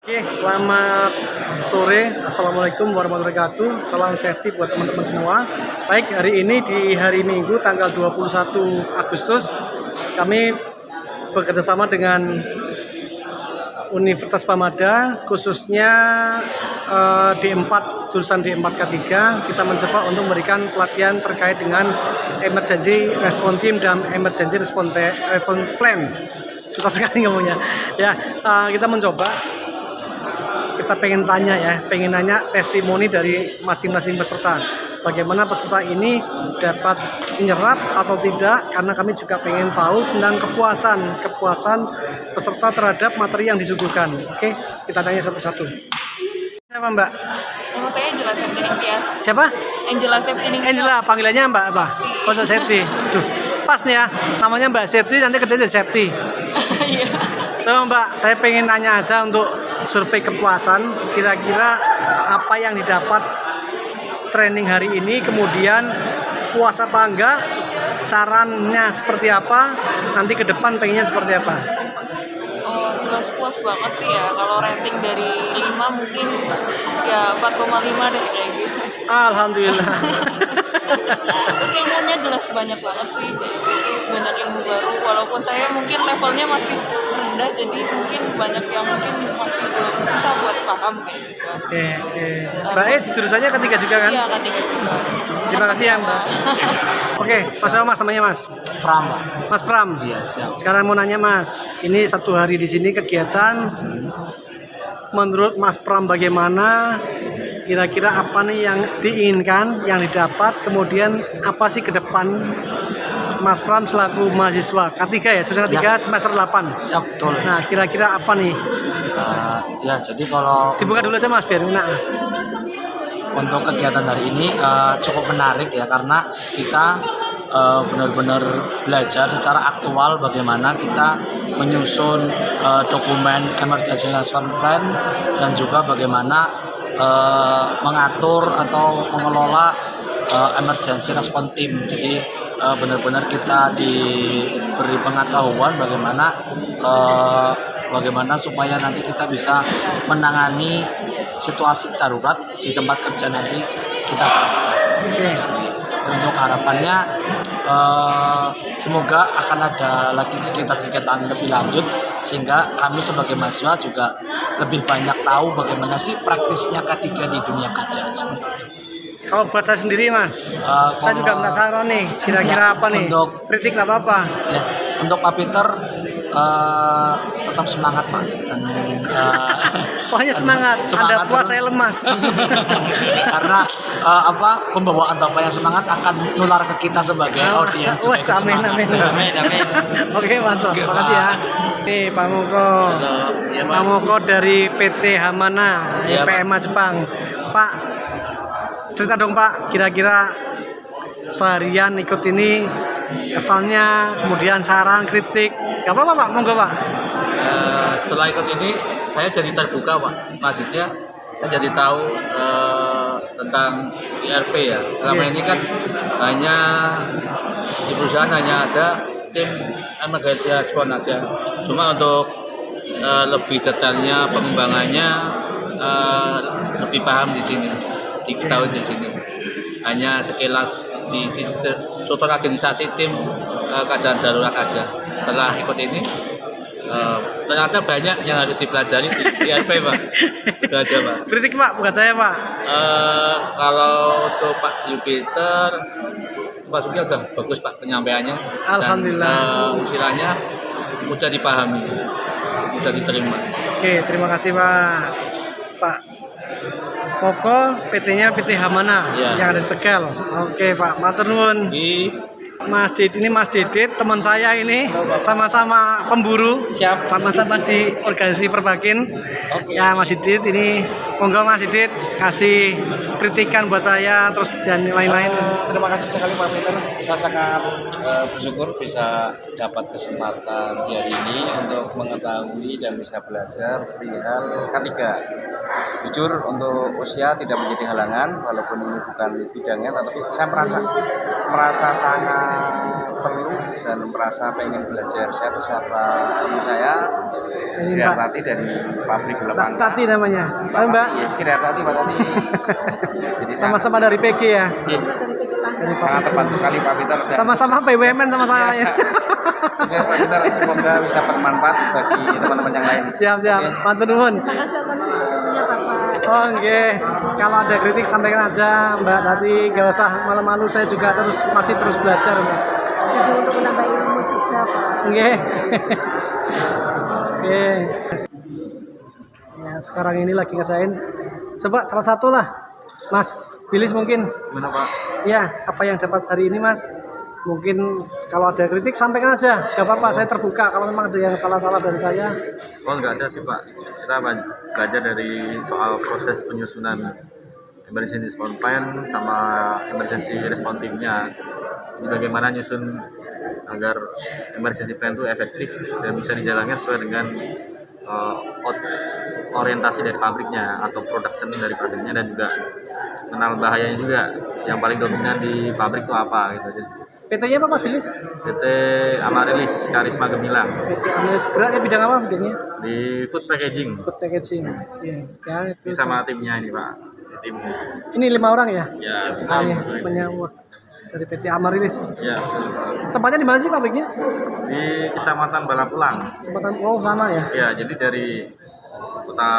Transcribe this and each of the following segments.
Oke, selamat sore. Assalamualaikum warahmatullahi wabarakatuh. Salam safety buat teman-teman semua. Baik, hari ini di hari Minggu tanggal 21 Agustus kami bekerja sama dengan Universitas Padang, khususnya D4, jurusan D4 K3. Kita mencoba untuk memberikan pelatihan terkait dengan emergency response team dan emergency response plan. Susah sekali ngomongnya. Ya, kita mencoba. Kita pengen nanya testimoni dari masing-masing peserta. Bagaimana peserta ini dapat menyerap atau tidak, karena kami juga pengen tahu tentang kepuasan peserta terhadap materi yang disuguhkan. Oke, kita tanya satu-satu. Siapa Mbak? Nama saya Angela Septining. Siapa? Angela Septining. Angela, panggilannya Mbak apa? Oh, Septi. Duh, pas nih ya, namanya Mbak Septi, nanti kerjanya Septi. Iya. So Mbak, saya pengen nanya aja untuk survei kepuasan, kira-kira apa yang didapat training hari ini, kemudian puas apa enggak, sarannya seperti apa, nanti ke depan pengennya seperti apa? Oh, jelas puas banget sih ya. Kalau rating dari 5 mungkin ya 4,5 deh kayak gitu. Alhamdulillah. Terus ilmunya jelas banyak banget sih, kayak gitu. Banyak ilmu baru, walaupun saya mungkin levelnya masih rendah, jadi mungkin banyak yang mungkin masih belum bisa buat paham kayak gitu. Oke. Mbak jurusannya ketiga juga kan? Iya, ketiga juga. Terima kasih ya Mbak. Oke, Mas namanya Mas Pram. Mas Pram. Iya, siap. Sekarang mau nanya Mas, ini satu hari di sini kegiatan, menurut Mas Pram bagaimana? Kira-kira apa nih yang diinginkan, yang didapat, kemudian apa sih ke depan Mas Pram selaku mahasiswa K3 ya, jurusan K3 ya. semester 8. Siap, betul. Nah, kira-kira apa nih? Ya, jadi kalau Dibuka dulu aja Mas, biar enak. untuk kegiatan hari ini cukup menarik ya, karena kita benar-benar belajar secara aktual bagaimana kita menyusun dokumen emergency response plan, dan juga bagaimana mengatur atau mengelola emergency response team. Jadi benar-benar kita diberi pengetahuan bagaimana supaya nanti kita bisa menangani situasi darurat di tempat kerja nanti kita. Untuk harapannya semoga akan ada lagi kegiatan-kegiatan lebih lanjut, sehingga kami sebagai mahasiswa juga lebih banyak tahu bagaimana sih praktisnya K3 di dunia kerja. Kalau buat saya sendiri Mas, saya juga penasaran nih, kira-kira ya, apa nih? untuk Kritik nggak apa-apa. Ya, untuk Pak Peter tetap semangat Pak, dan Pokoknya semangat. Anda puas, terus. saya lemas. Karena pembawaan Bapak yang semangat akan nular ke kita sebagai audiens. Wah, amin. Oke Mas, makasih ya. Nih Pak Moko dari PT Hamana, PMA Jepang. Pak, cerita dong Pak, kira-kira seharian ikut ini kesannya, kemudian saran, kritik. Gak apa-apa Pak, monggo Pak. Setelah ikut ini saya jadi terbuka Pak, maksudnya saya jadi tahu tentang IRP ya. Selama ini kan hanya di perusahaan hanya ada tim emergency response aja. Cuma untuk lebih detailnya, pengembangannya lebih paham di sini, diketahui di sini. Hanya sekilas di struktur organisasi tim keadaan darurat aja. Setelah ikut ini ternyata banyak yang harus dipelajari di IRP Pak. Itu aja Pak. Kritik Pak, bukan saya Pak. Kalau untuk Pak Jupiter, maksudnya udah bagus Pak penyampaiannya. Alhamdulillah. Dan istilahnya mudah dipahami, mudah diterima. Oke, terima kasih Pak. Pak Moko, PT-nya PT Hamana Ya. yang ada di Tegal. Oke Pak, matur nuwun. Mas Didit, ini Mas Didit, teman saya ini, sama-sama pemburu, sama-sama di organisasi Perbakin. Ya Mas Didit, ini monggo Mas Didit kasih kritikan buat saya, terus dan lain-lain. Terima kasih sekali Pak Peter. Saya sangat bersyukur bisa dapat kesempatan di hari ini untuk mengetahui dan bisa belajar perihal K3. Jujur untuk usia tidak menjadi halangan, walaupun ini bukan bidangnya, tetapi saya merasa sangat perlu dan merasa pengen belajar, saya beserta teman saya Ini Sri Mbak. Hartati dari pabrik gula Mbak Pangka. Tati namanya. Halo Mbak, Ya, Sri Hartati, Mbak Tati. Jadi sama-sama dari PG ya. Iya, sangat terbantu sekali Pak Peter. Dan Sama-sama BUMN sama saya ya. sukses Pak Peter, semoga bisa bermanfaat bagi teman-teman yang lain. Siap-siap. Matur nuwun. Terima kasih atas senyumnya Bapak. Oh nggih, kalau ada kritik sampaikan aja Mbak Tati, gak usah malu-malu, saya juga masih terus belajar Mbak. Jadi untuk menambah ilmu juga Pak. Nggih. Oke. Ya, sekarang ini lagi ngesain. Coba salah satu lah. Mas Bilis mungkin. Gimana Pak? Ya, apa yang dapat hari ini Mas? Mungkin kalau ada kritik sampaikan aja. Gak apa-apa, saya terbuka kalau memang ada yang salah-salah dari saya. Oh nggak ada sih Pak, kita belajar dari soal proses penyusunan emergency response plan sama emergency response team-nya. Jadi bagaimana nyusun agar emergency plan itu efektif dan bisa dijalankan sesuai dengan orientasi dari pabriknya atau production dari pabriknya, dan juga kenal bahayanya juga. Yang paling dominan di pabrik itu apa gitu aja sih. PT-nya apa Mas Bilis? PT Amarilis Karisma Gemilang PT Amnes beratnya bidang apa bidangnya? di food packaging. Food packaging. Iya, ya, itu Ini sama timnya ini Pak, tim Ini 5 orang ya? ya Ah, ya, penyewa dari PT Amarilis. ya Tempatnya di mana sih pabriknya? di Kecamatan Balapulang. Jembatan sana ya. Ya, jadi dari kota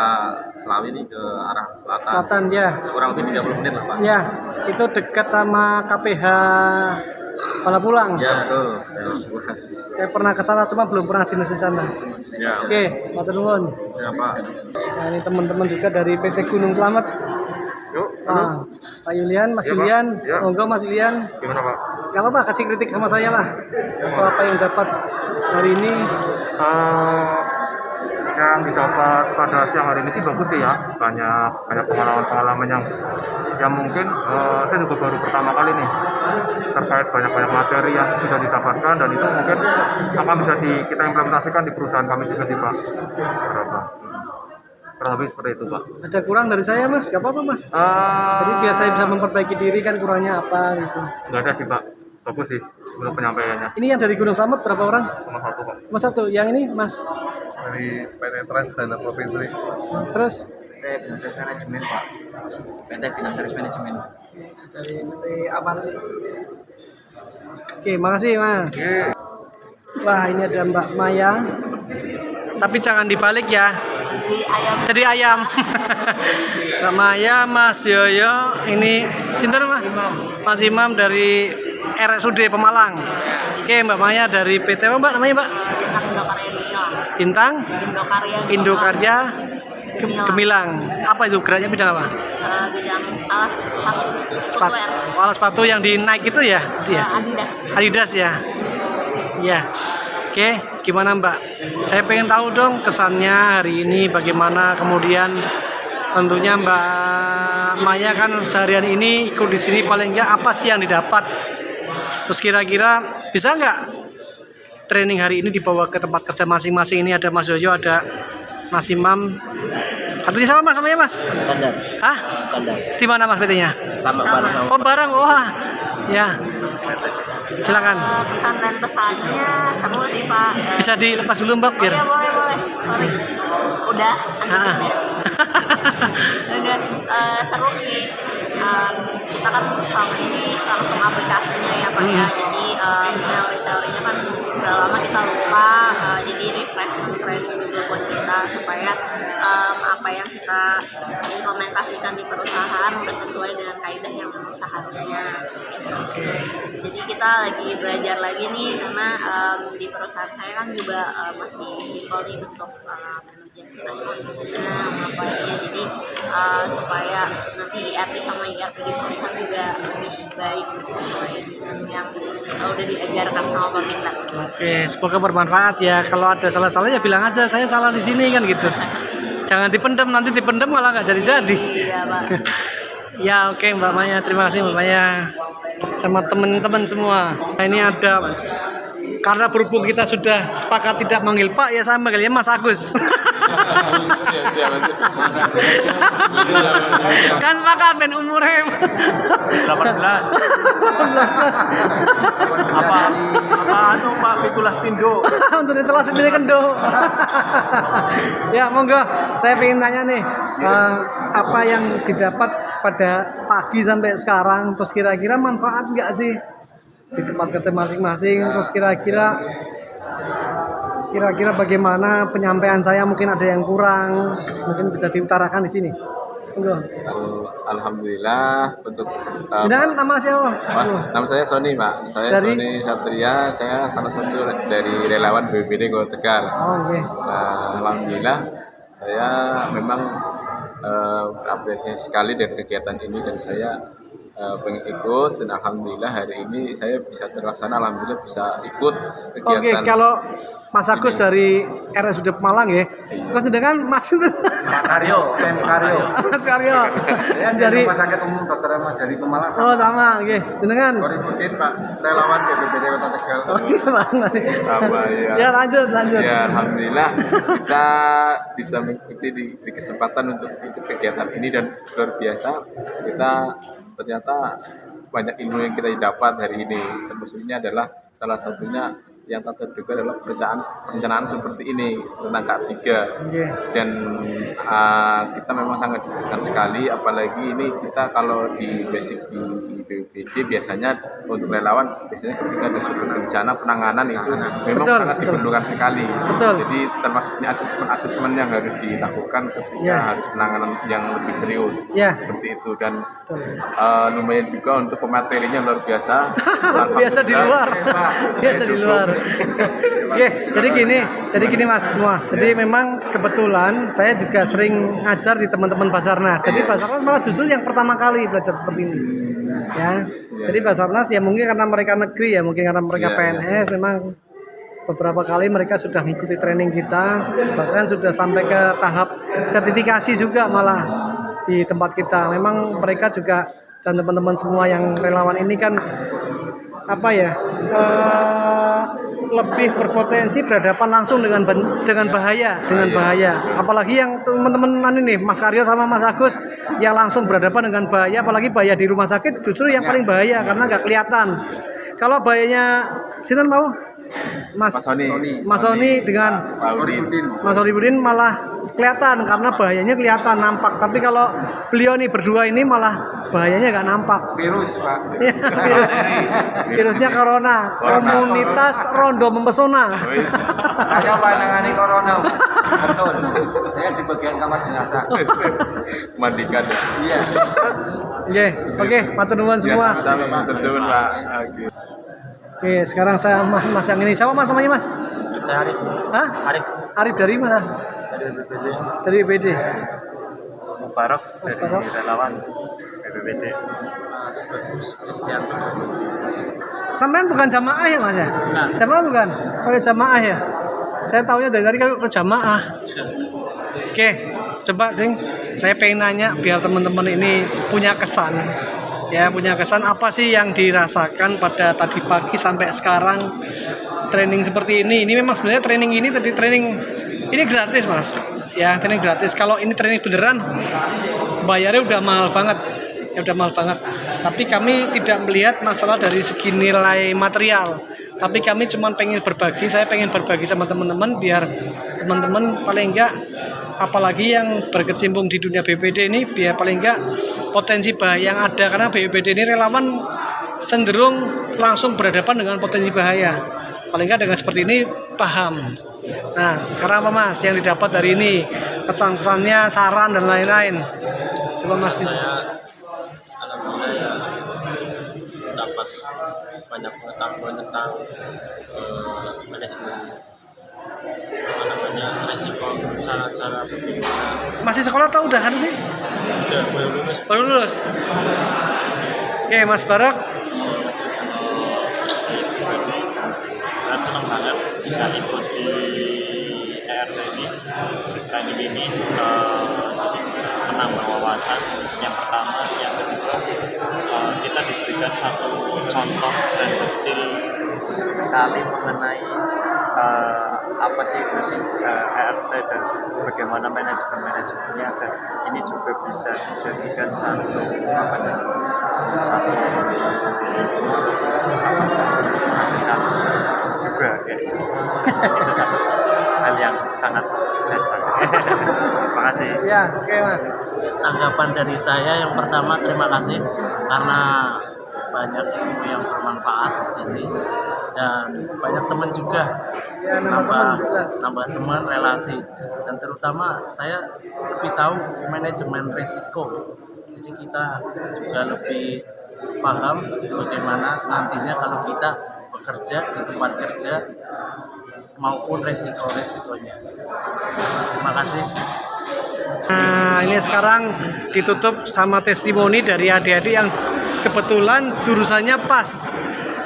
Selawi ini ke arah selatan. Selatan ya. Kurang lebih 30 menit lah Pak. Ya, itu dekat sama KPH Balapulang. Ya betul. Saya pernah ke sana cuma belum pernah dinas di sana. Ya, Oke, matur nuwun. ya Pak. Nah, ini teman-teman juga dari PT Gunung Slamet. Yuk, Nah, Pak Yulian, Mas Iya, Pak. Yulian, Iya. monggo Mas Yulian. gimana Pak? Gak apa-apa, kasih kritik sama saya lah. Atau apa yang dapat hari ini. Yang didapat pada siang hari ini sih bagus sih ya, banyak pengalaman yang mungkin saya juga baru pertama kali nih terkait banyak materi yang sudah didapatkan, dan itu mungkin akan bisa kita implementasikan di perusahaan kami juga sih Pak. Kurang lebih seperti itu Pak. Ada kurang dari saya Mas, gak apa-apa Mas. Jadi biar saya bisa memperbaiki diri kan kurangnya apa gitu. Nggak ada sih Pak, bagus sih untuk penyampaiannya. Ini yang dari Gunung Slamet berapa orang? Cuma satu Pak. Mas satu, yang ini Mas. Dari PT Trans dan Provinsi. Terus PT Binasaris Manajemen Pak. PT Binasaris Manajemen. dari PT Amaris. Oke, makasih Mas. Wah, ini ada Mbak Maya. Tapi jangan dibalik ya. Jadi ayam. Mbak Maya, Mas Yoyo, ini sinten Mas? Mas Imam dari RSUD Pemalang. Oke, Mbak Maya dari PT apa Mbak namanya Mbak? Bintang Indokarya Gemilang. Apa itu geraknya bidang apa? Bidang alas Sepatu. Alas sepatu yang di Nike itu ya? Itu ya? Adidas ya. Ya. Oke, gimana Mbak? Saya pengen tahu dong kesannya hari ini bagaimana, kemudian tentunya Mbak Maya kan seharian ini ikut di sini, paling enggak apa sih yang didapat? Terus kira-kira bisa nggak training hari ini dibawa ke tempat kerja masing-masing? Ini ada Mas Yoyo, ada Mas Imam. Satunya sama Mas namanya Mas? Skandar. Hah? Skandar. Di mana Mas PT-nya? Sama bareng. Oh barang, wah. Ya. Silakan. pesan dan pesannya seru sih Pak. Bisa dilepas dulu Mbak biar. Ya boleh. Sorry. Udah. Ah. Udah. Seru sih. Kita kan selama ini langsung aplikasinya ya Pak ya. Jadi teori-teorinya kan udah lama kita lupa. Jadi refreshment training juga buat kita supaya apa yang kita implementasikan di perusahaan udah sesuai dengan kaidah yang seharusnya gitu. Jadi kita lagi belajar lagi nih karena di perusahaan saya kan juga masih simpel nih bentuk emergency response-nya ngapainnya. Jadi supaya nanti ERP sama ERP di perusahaan juga lebih baik sesuai dengan yang udah diajarkan sama Pak Minta. Oke, semoga bermanfaat ya. Kalau ada salah-salah ya bilang aja saya salah di sini kan gitu. Jangan dipendam, nanti dipendam malah nggak jadi-jadi. Iya Pak. Ya oke Mbak Maya, terima kasih Mbak Maya sama teman-teman semua. Nah, ini ada, karena berhubung kita sudah sepakat tidak manggil Pak ya saya manggilnya Mas Agus. Kan sepakat ben umurnya 18. 18. Apa anu Pak Fitulas Pindo. Untuk ditelas pilih kendo. Ya monggo, saya pengen tanya nih, apa yang didapat pada pagi sampai sekarang, terus kira-kira manfaat nggak sih di tempat kerja masing-masing, terus kira-kira bagaimana penyampaian saya, mungkin ada yang kurang, mungkin bisa diutarakan di sini. Monggo. Alhamdulillah untuk Dengan nama siapa? nama saya Sony Pak, saya Dari? Sony Satria, saya salah satu dari relawan BPBD Kota Tegal. Oh, oke. Alhamdulillah saya memang berapresiasi sekali dengan kegiatan ini dan saya pengen ikut, dan alhamdulillah hari ini saya bisa terlaksana, alhamdulillah bisa ikut Oke, kegiatan. kalau Mas Agus dari RSUD Malang ya, terus dengan Mas itu Mas Karyo, saya Karyo. Mas Karyo Saya dari Rumah Sakit Umum Dr. Mas dari Pemalang. oh sama, oke, dengan Koripudin Pak, relawan BPBD Kota Tegal. oke banget. Sama ya. Ya lanjut. Ya, alhamdulillah kita bisa mengikuti di kesempatan untuk ikut kegiatan ini, dan luar biasa kita ternyata banyak ilmu yang kita dapat hari ini, termasuknya adalah salah satunya yang tak terduga adalah perencanaan seperti ini tentang K3, dan kita memang sangat dibutuhkan sekali, apalagi ini kita kalau di basic di BPBD biasanya untuk relawan biasanya ketika ada suatu bencana penanganan itu memang Betul, sangat betul. diperlukan sekali. Betul. Jadi termasuknya asesmen yang harus dilakukan ketika Ya. harus penanganan yang lebih serius, Ya. seperti itu, dan Betul. lumayan juga untuk pematerinya luar biasa. Biasa di luar. Biasa di luar. Oke, jadi gini Mas Noah. Jadi memang kebetulan saya juga sering ngajar di teman-teman Basarnas. Jadi Basarnas malah justru yang pertama kali belajar seperti ini. Ya. Jadi Basarnas ya mungkin karena mereka negeri ya, mungkin karena mereka PNS, memang beberapa kali mereka sudah mengikuti training kita, bahkan sudah sampai ke tahap sertifikasi juga malah di tempat kita. Memang mereka juga dan teman-teman semua yang relawan ini kan apa ya, lebih berpotensi berhadapan langsung dengan bahaya, apalagi yang teman-teman ini Mas Karyo sama Mas Agus yang langsung berhadapan dengan bahaya, apalagi bahaya di rumah sakit justru yang paling bahaya karena nggak kelihatan. Kalau bahayanya sinten mau Mas Sony dengan Mas Olivudin malah kelihatan karena bahayanya kelihatan nampak, tapi kalau beliau nih berdua ini malah bahayanya nggak nampak. Virus Pak. Ya, virusnya corona. Komunitas Rondo Mempesona. Saya menangani corona. Betul. Saya di bagian kamar jenazah. Mandikan. Iya. Iya, oke, matur nuwun semua. Sama matur suwun Pak. Oke, sekarang saya Mas yang ini. Siapa Mas namanya Mas? Saya Arif. Hah? Arif dari mana? Dari BPBD. Dari BPD. Mubarak Mas Barok. relawan BPBD. Sampean bukan jamaah ya Mas ya? Jamaah bukan? Oh ya jamaah ya. Saya taunya dari tadi kalau ke jamaah. Oke, coba saya pengen nanya biar teman-teman ini punya kesan. Ya, punya kesan apa sih yang dirasakan pada tadi pagi sampai sekarang training seperti ini. Ini memang sebenarnya training ini gratis Mas. Ya, training gratis. Kalau ini training beneran bayarnya udah mahal banget. Ya udah mahal banget. Tapi kami tidak melihat masalah dari segi nilai material. Tapi kami cuma pengen berbagi. Saya pengen berbagi sama teman-teman biar teman-teman paling enggak, apalagi yang berkecimpung di dunia BPD ini, biar paling enggak potensi bahaya yang ada, karena BPD ini relawan cenderung langsung berhadapan dengan potensi bahaya. Paling enggak dengan seperti ini paham. Nah, sekarang apa Mas yang didapat dari ini? Kesan-kesannya, saran dan lain-lain. Coba Mas. Alhamdulillah ya, dapat banyak pengetahuan tentang manajemen resiko, cara-cara bagaimana. Masih sekolah atau udahan sih? Udah baru lulus. Baru lulus. Oke, Mas Barok. Dan senang banget bisa ikut di ERT ini, di training ini, jadi menambah wawasan. Yang pertama, yang kedua, kita diberikan satu contoh dan detail sekali mengenai apa sih itu sih ERT dan bagaimana manajemennya, dan ini juga bisa dijadikan satu masukan juga kayak gitu. Itu satu hal yang sangat saya senang. Terima kasih. Ya, oke Mas. Tanggapan dari saya yang pertama, terima kasih karena banyak ilmu yang bermanfaat di sini dan banyak teman juga, Ya, nambah teman, jelas. nambah teman, relasi, dan terutama saya lebih tahu manajemen risiko. Jadi kita juga lebih paham bagaimana nantinya kalau kita bekerja di tempat kerja maupun resiko-resikonya. Terima kasih. Nah, ini sekarang ditutup sama testimoni dari adik-adik yang kebetulan jurusannya pas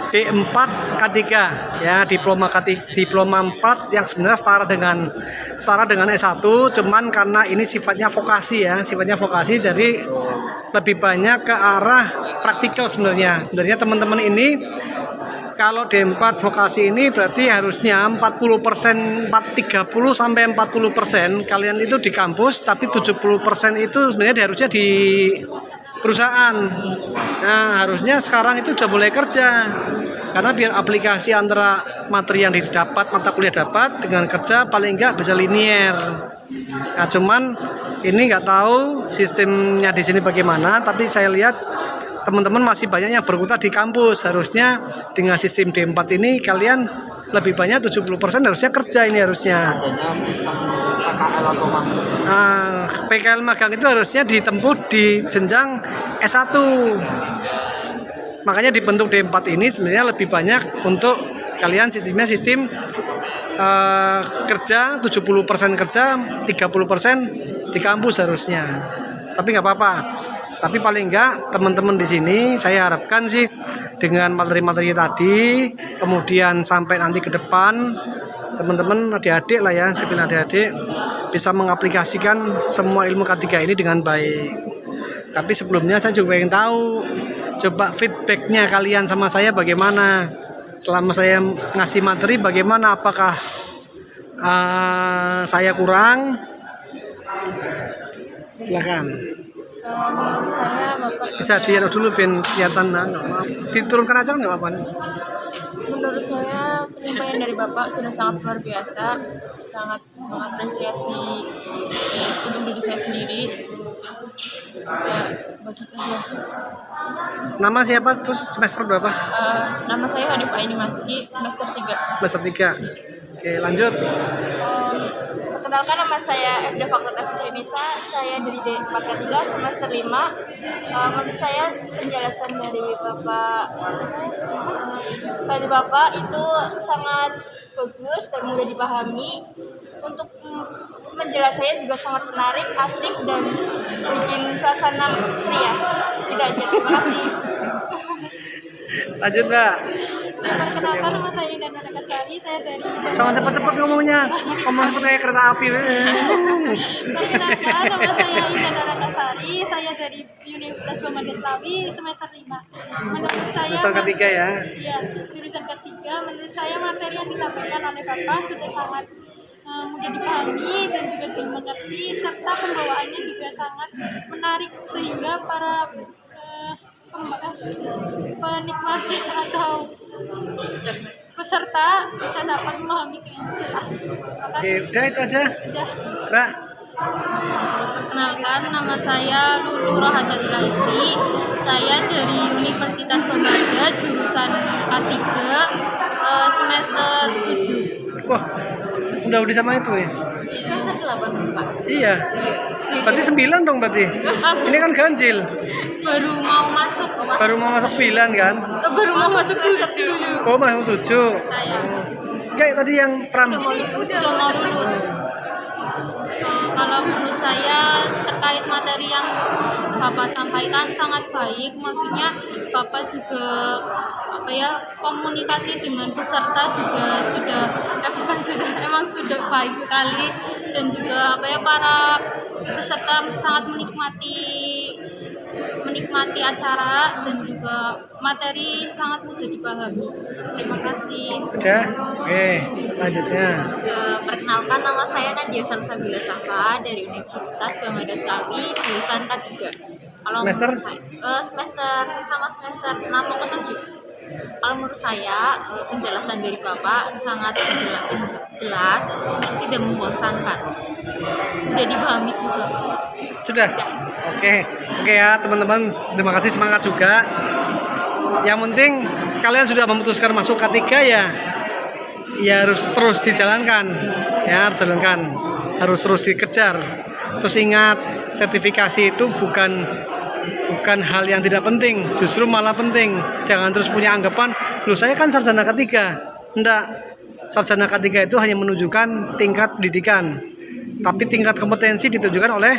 D4 K3 ya, diploma 4 yang sebenarnya setara dengan S1, cuman karena ini sifatnya vokasi ya, jadi lebih banyak ke arah praktikal sebenarnya. Sebenarnya teman-teman ini kalau D4 vokasi ini berarti harusnya 40%, 30 sampai 40% kalian itu di kampus, tapi 70% itu sebenarnya harusnya di perusahaan. Nah, harusnya sekarang itu sudah mulai kerja. Karena biar aplikasi antara materi yang didapat, mata kuliah dapat dengan kerja paling enggak bisa linier. Nah, cuman ini nggak tahu sistemnya di sini bagaimana, tapi saya lihat teman-teman masih banyak yang berkutat di kampus. Harusnya dengan sistem D4 ini kalian lebih banyak 70% harusnya kerja ini harusnya. Adanya sistem PKL atau magang. Nah, PKL magang itu harusnya ditempuh di jenjang S1. Makanya dibentuk D4 ini sebenarnya lebih banyak untuk kalian sistem kerja, 70% kerja, 30% di kampus harusnya. Tapi nggak apa-apa. Tapi paling enggak teman-teman di sini saya harapkan sih dengan materi-materi tadi, kemudian sampai nanti ke depan teman-teman adik-adik lah ya, saya bilang adik-adik bisa mengaplikasikan semua ilmu K3 ini dengan baik. Tapi sebelumnya saya juga ingin tahu, coba feedbacknya kalian sama saya bagaimana selama saya ngasih materi, bagaimana, apakah saya kurang? Silakan. Menurut saya Bapak Bisa dialog dulu biar kelihatan, diturunkan aja nggak apa-apa. menurut saya penyampaian dari Bapak sudah sangat luar biasa, sangat mengapresiasi untuk diri saya sendiri. Ya, bagus saja. Nama siapa, terus semester berapa? Nama saya Hanif Aini Maski, semester 3. Semester 3. Oke, lanjut. Perkenalkan, nama saya F.D. Fakultas Fitrinisa, saya dari D4 K3 semester 5. Menurut saya penjelasan dari Bapak itu sangat bagus dan mudah dipahami. Untuk penjelasannya juga sangat menarik, asik, dan bikin suasana ceria. Tidak aja, terima kasih. Lanjut, Mbak. Perkenalkan, nama saya Indah Narakasari, saya dari... Jangan cepat-cepat ngomongnya. Ngomong seperti kayak kereta api. Perkenalkan, nama saya Indah Narakasari, saya dari Universitas Bamagaslawi, semester 5. Menurut saya... Jurusan ketiga ya? Iya, jurusan ketiga. Menurut saya materi yang disampaikan oleh Bapak sudah sangat mudah dipahami dan juga dimengerti, serta pembawaannya juga sangat menarik sehingga para penikmat atau peserta bisa dapat memahami dengan jelas. Oke, udah itu aja. Mbak. Perkenalkan, nama saya Lulu Rohatatul Aisi. Saya dari Universitas Bambaga, jurusan K3, semester 7. Wah, udah sama itu ya? Semester 8, Pak. Iya. Berarti 9 dong berarti. Ini kan ganjil. Baru mau masuk. Baru mau masuk 9 kan? Baru mau masuk 7. Oh, masuk 7. Saya Enggak, tadi yang pram. udah mau lulus. Kalau menurut saya terkait materi yang Bapak sampaikan sangat baik, maksudnya Bapak juga komunikasi dengan peserta juga emang sudah baik sekali, dan juga para peserta sangat menikmati acara dan juga materi sangat mudah dipahami. Terima kasih. Udah? Oke, lanjutnya. Perkenalkan, nama saya Nadia Salsabila Safa dari Universitas Bamagaslawi, jurusan K3. Kalau Semester? semester 6 ke 7. Kalau menurut saya penjelasan dari Bapak sangat jelas, terus tidak membosankan. Udah dipahami juga, Pak. Sudah? Oke ya teman-teman, terima kasih, semangat juga. Yang penting kalian sudah memutuskan masuk K3 ya harus terus dijalankan, harus terus dikejar. Terus ingat, sertifikasi itu bukan hal yang tidak penting, justru malah penting. Jangan terus punya anggapan, loh saya kan sarjana K3. Enggak, sarjana K3 itu hanya menunjukkan tingkat pendidikan, tapi tingkat kompetensi ditunjukkan oleh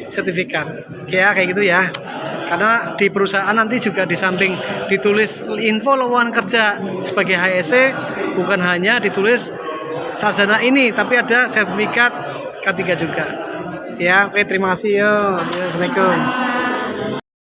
sertifikat. Ya kayak gitu ya. Karena di perusahaan nanti juga di samping ditulis info lowongan kerja sebagai HSE, bukan hanya ditulis sarjana ini, tapi ada sertifikat K3 juga. Ya, oke, terima kasih. Yo. Assalamualaikum.